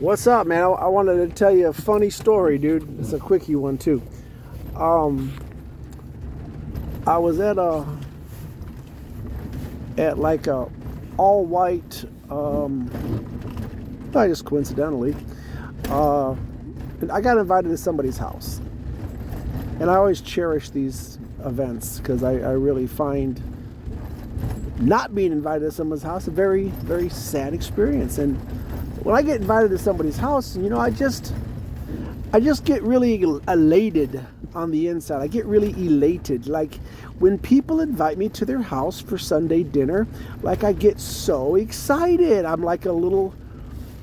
What's up, man? I wanted to tell you a funny story, dude. It's a quickie one too. Um, I was at like a all white. I just coincidentally, and I got invited to somebody's house, and I always cherish these events because I really find not being invited to someone's house a very, very sad experience. And when I get invited to somebody's house, I just get really elated on the inside. I get really elated. Like when people invite me to their house for Sunday dinner, like I get so excited. I'm like a little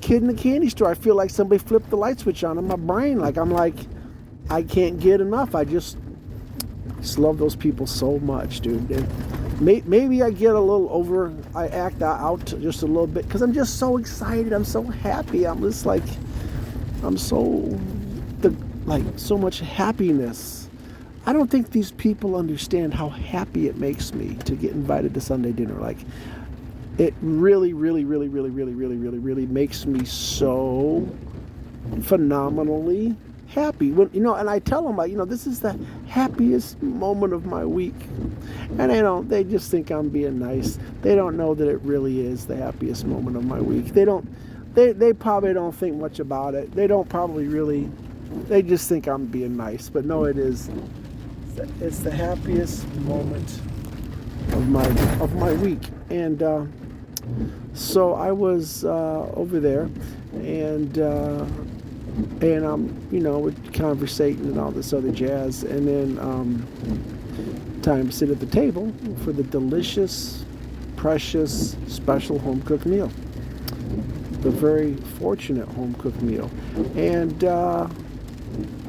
kid in a candy store. I feel like somebody flipped the light switch on in my brain. I can't get enough. I just love those people so much, dude. And maybe I get a little I act out just a little bit because I'm just so excited. I'm so happy. I'm just like, so much happiness. I don't think these people understand how happy it makes me to get invited to Sunday dinner. Like, it really, really, really, really, really, really, really, really makes me so phenomenally happy. And I tell them, this is the happiest moment of my week. And they just think I'm being nice. They don't know that it really is the happiest moment of my week. They probably don't think much about it. They just think I'm being nice. But no, it is. It's the happiest moment of my week. And so I was over there, and I'm, we're conversating and all this other jazz, and then time to sit at the table for the delicious, precious, special home-cooked meal. The very fortunate home-cooked meal. And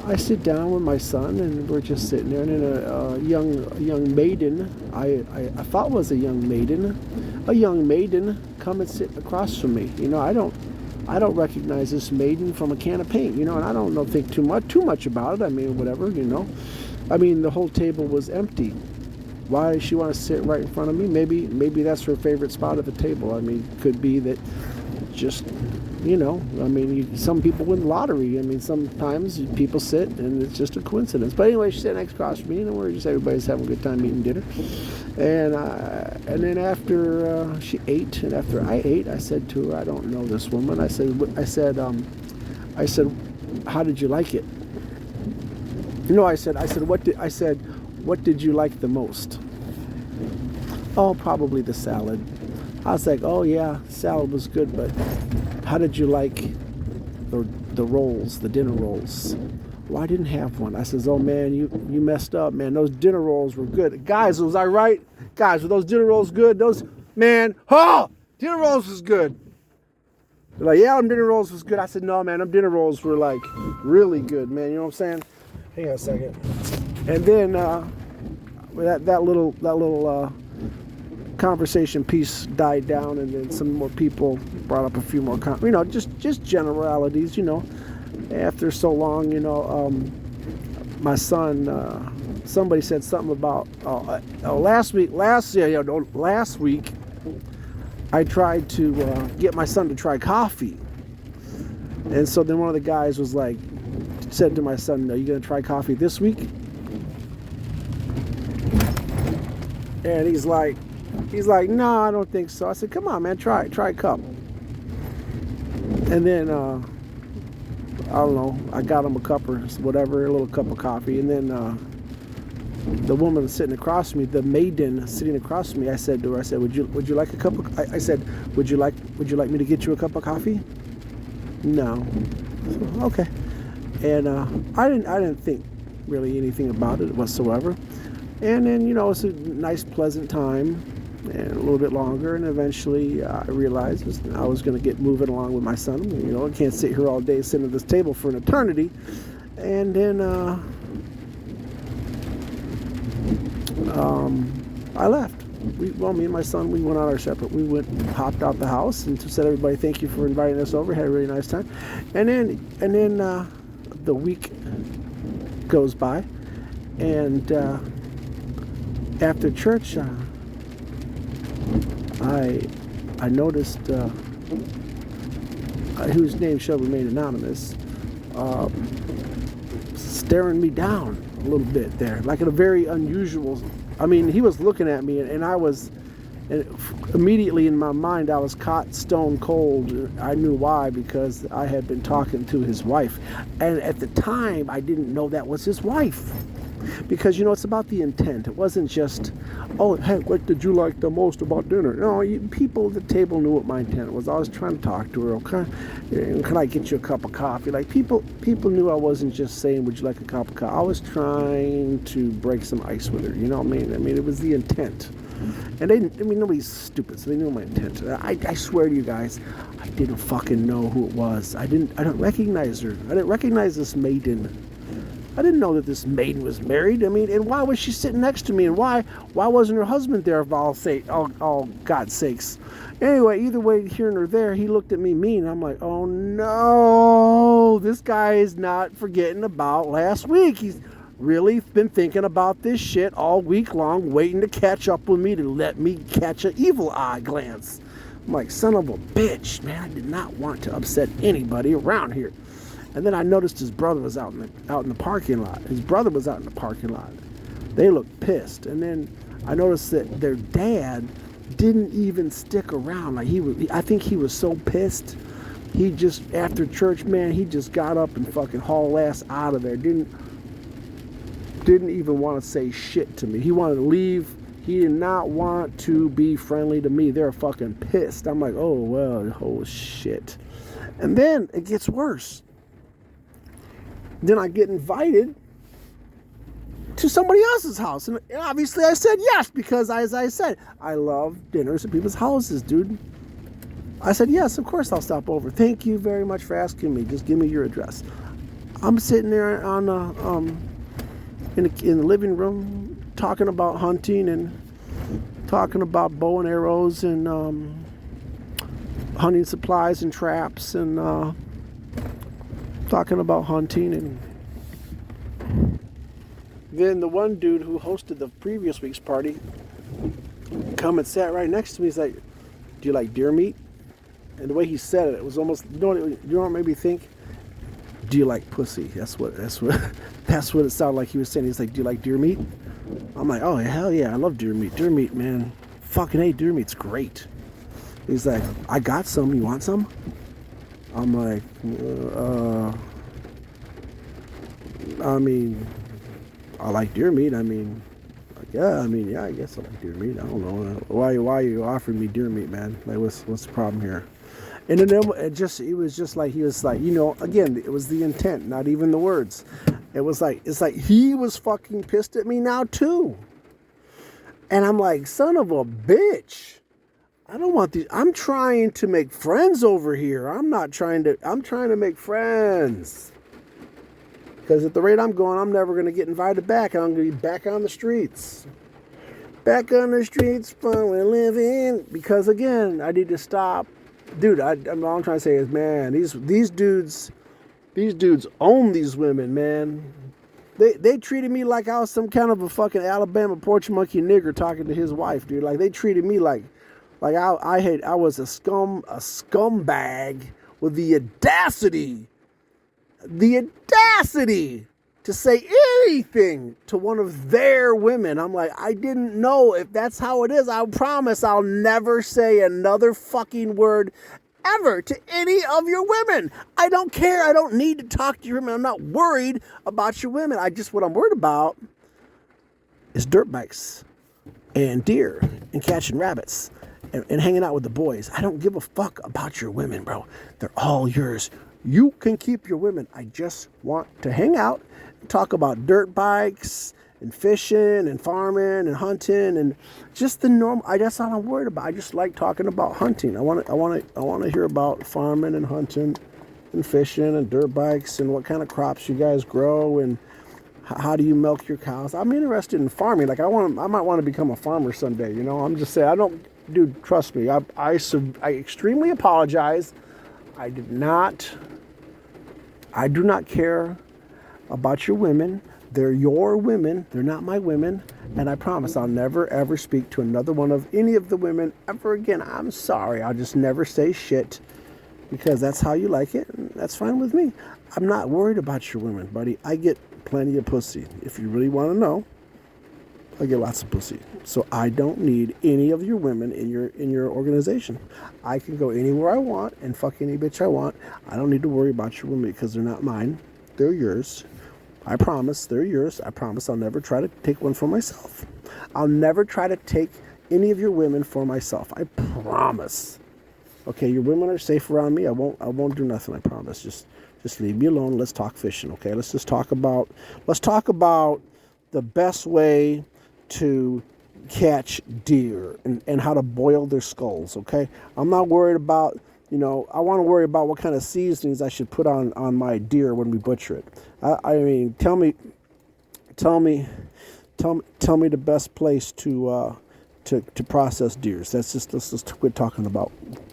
I sit down with my son, and we're just sitting there, and then a young maiden, I thought was a young maiden come and sit across from me. I don't recognize this maiden from a can of paint, and I don't think too much about it. I mean, whatever, the whole table was empty. Why does she want to sit right in front of me? Maybe that's her favorite spot at the table. I mean, could be that just, some people win the lottery. Sometimes people sit and it's just a coincidence. But anyway, she sat next across from me, and everybody's having a good time eating dinner. And then after she ate, and after I ate, I said to her, I don't know this woman. I said, how did you like it? What did you like the most? Oh, probably the salad. I was like, oh yeah, salad was good, but how did you like the rolls, the dinner rolls? Well, I didn't have one. I says, oh man, you messed up, man. Those dinner rolls were good. Guys, was I right? Guys, were those dinner rolls good? Dinner rolls was good. They're like, yeah, them dinner rolls was good. I said, no, man, them dinner rolls were like really good, man. You know what I'm saying? Hang on a second. And then that little conversation piece died down, and then some more people brought up a few more just generalities. After so long, my son, somebody said something about last week I tried to get my son to try coffee, and so then one of the guys said to my son, are you going to try coffee this week? And he's like, no, I don't think so. I said, come on, man, try a cup. And then, I don't know, I got him a cup or whatever, a little cup of coffee. And then the woman sitting across from me, the maiden sitting across from me, I said to her, would you like a cup of, I said, would you like me to get you a cup of coffee? No. So, okay. And I didn't think really anything about it whatsoever. And then, it's a nice, pleasant time, and a little bit longer, and eventually I realized I was going to get moving along with my son. I can't sit here all day sitting at this table for an eternity. And then I left. Me and my son, we went on our separate. We hopped out the house and said, everybody, thank you for inviting us over. Had a really nice time. And then the week goes by, and after church, I noticed whose name shall remain anonymous, staring me down a little bit there, like in a very unusual. I mean, he was looking at me, and I was, and immediately in my mind, I was caught stone cold. I knew why, because I had been talking to his wife, and at the time, I didn't know that was his wife. Because, it's about the intent. It wasn't just, oh, hey, what did you like the most about dinner? No, people at the table knew what my intent was. I was trying to talk to her. Okay, can I get you a cup of coffee? Like, people knew I wasn't just saying, would you like a cup of coffee? I was trying to break some ice with her. You know what I mean? I mean, it was the intent. And nobody's stupid, so they knew my intent. I swear to you guys, I didn't fucking know who it was. I don't recognize her. I didn't recognize this maiden. I didn't know that this maiden was married. I mean, and why was she sitting next to me? And why wasn't her husband there, for all God's sakes? Anyway, either way, here nor there, he looked at me mean. I'm like, oh no, this guy is not forgetting about last week. He's really been thinking about this shit all week long, waiting to catch up with me to let me catch an evil eye glance. I'm like, son of a bitch, man, I did not want to upset anybody around here. And then I noticed his brother was out in the parking lot. His brother was out in the parking lot. They looked pissed. And then I noticed that their dad didn't even stick around. Like I think he was so pissed. He just, after church, man, he just got up and fucking hauled ass out of there. Didn't even want to say shit to me. He wanted to leave. He did not want to be friendly to me. They're fucking pissed. I'm like, oh, well, oh shit. And then it gets worse. Then I get invited to somebody else's house. And obviously I said yes, because as I said, I love dinners at people's houses, dude. I said, yes, of course I'll stop over. Thank you very much for asking me. Just give me your address. I'm sitting there on in the living room talking about hunting and talking about bow and arrows and hunting supplies and traps and talking about hunting. And then the one dude who hosted the previous week's party come and sat right next to me. He's like, do you like deer meat? And the way he said it, it was almost, you know what made me think? Do you like pussy? That's what it sounded like he was saying. He's like, do you like deer meat? I'm like, oh hell yeah, I love deer meat. Deer meat, man, fucking hey, deer meat's great. He's like, I got some. You want some? I'm like, I mean, I like deer meat. I mean, yeah, I guess I like deer meat. I don't know why are you offering me deer meat, man? Like, what's the problem here? And then it was just like, he was like, again, it was the intent, not even the words. It's like he was fucking pissed at me now too. And I'm like, son of a bitch. I don't want these. I'm trying to make friends over here. I'm trying to make friends. Because at the rate I'm going, I'm never going to get invited back. I'm going to be back on the streets. Back on the streets, finally living. Because again, I need to stop. Dude, all I'm trying to say is, man, these dudes own these women, man. They treated me like I was some kind of a fucking Alabama porch monkey nigger talking to his wife, dude. Like, they treated me like I was a scumbag with the audacity to say anything to one of their women. I'm like, I didn't know if that's how it is. I promise I'll never say another fucking word ever to any of your women. I don't care. I don't need to talk to your women. I'm not worried about your women. What I'm worried about is dirt bikes and deer and catching rabbits and hanging out with the boys. I don't give a fuck about your women, bro. They're all yours. You can keep your women. I just want to hang out and talk about dirt bikes and fishing and farming and hunting and just the normal. That's all I'm worried about. I just like talking about hunting. I want to hear about farming and hunting and fishing and dirt bikes and what kind of crops you guys grow and how do you milk your cows. I'm interested in farming. Like, I might want to become a farmer someday. I'm just saying. Dude, trust me. I extremely apologize. I do not care about your women. They're your women. They're not my women. And I promise I'll never, ever speak to another one of any of the women ever again. I'm sorry. I'll just never say shit because that's how you like it, and that's fine with me. I'm not worried about your women, buddy. I get plenty of pussy. If you really want to know, I get lots of pussy. So I don't need any of your women in your organization. I can go anywhere I want and fuck any bitch I want. I don't need to worry about your women because they're not mine. They're yours. I promise they're yours. I promise I'll never try to take one for myself. I'll never try to take any of your women for myself. I promise. Okay, your women are safe around me. I won't do nothing, I promise. Just leave me alone. Let's talk fishing, okay? Let's talk about the best way to catch deer and how to boil their skulls, okay? I'm not worried about, I want to worry about what kind of seasonings I should put on my deer when we butcher it. I mean, tell me the best place to process deers. Let's just quit talking about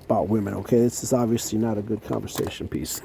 women, okay? This is obviously not a good conversation piece.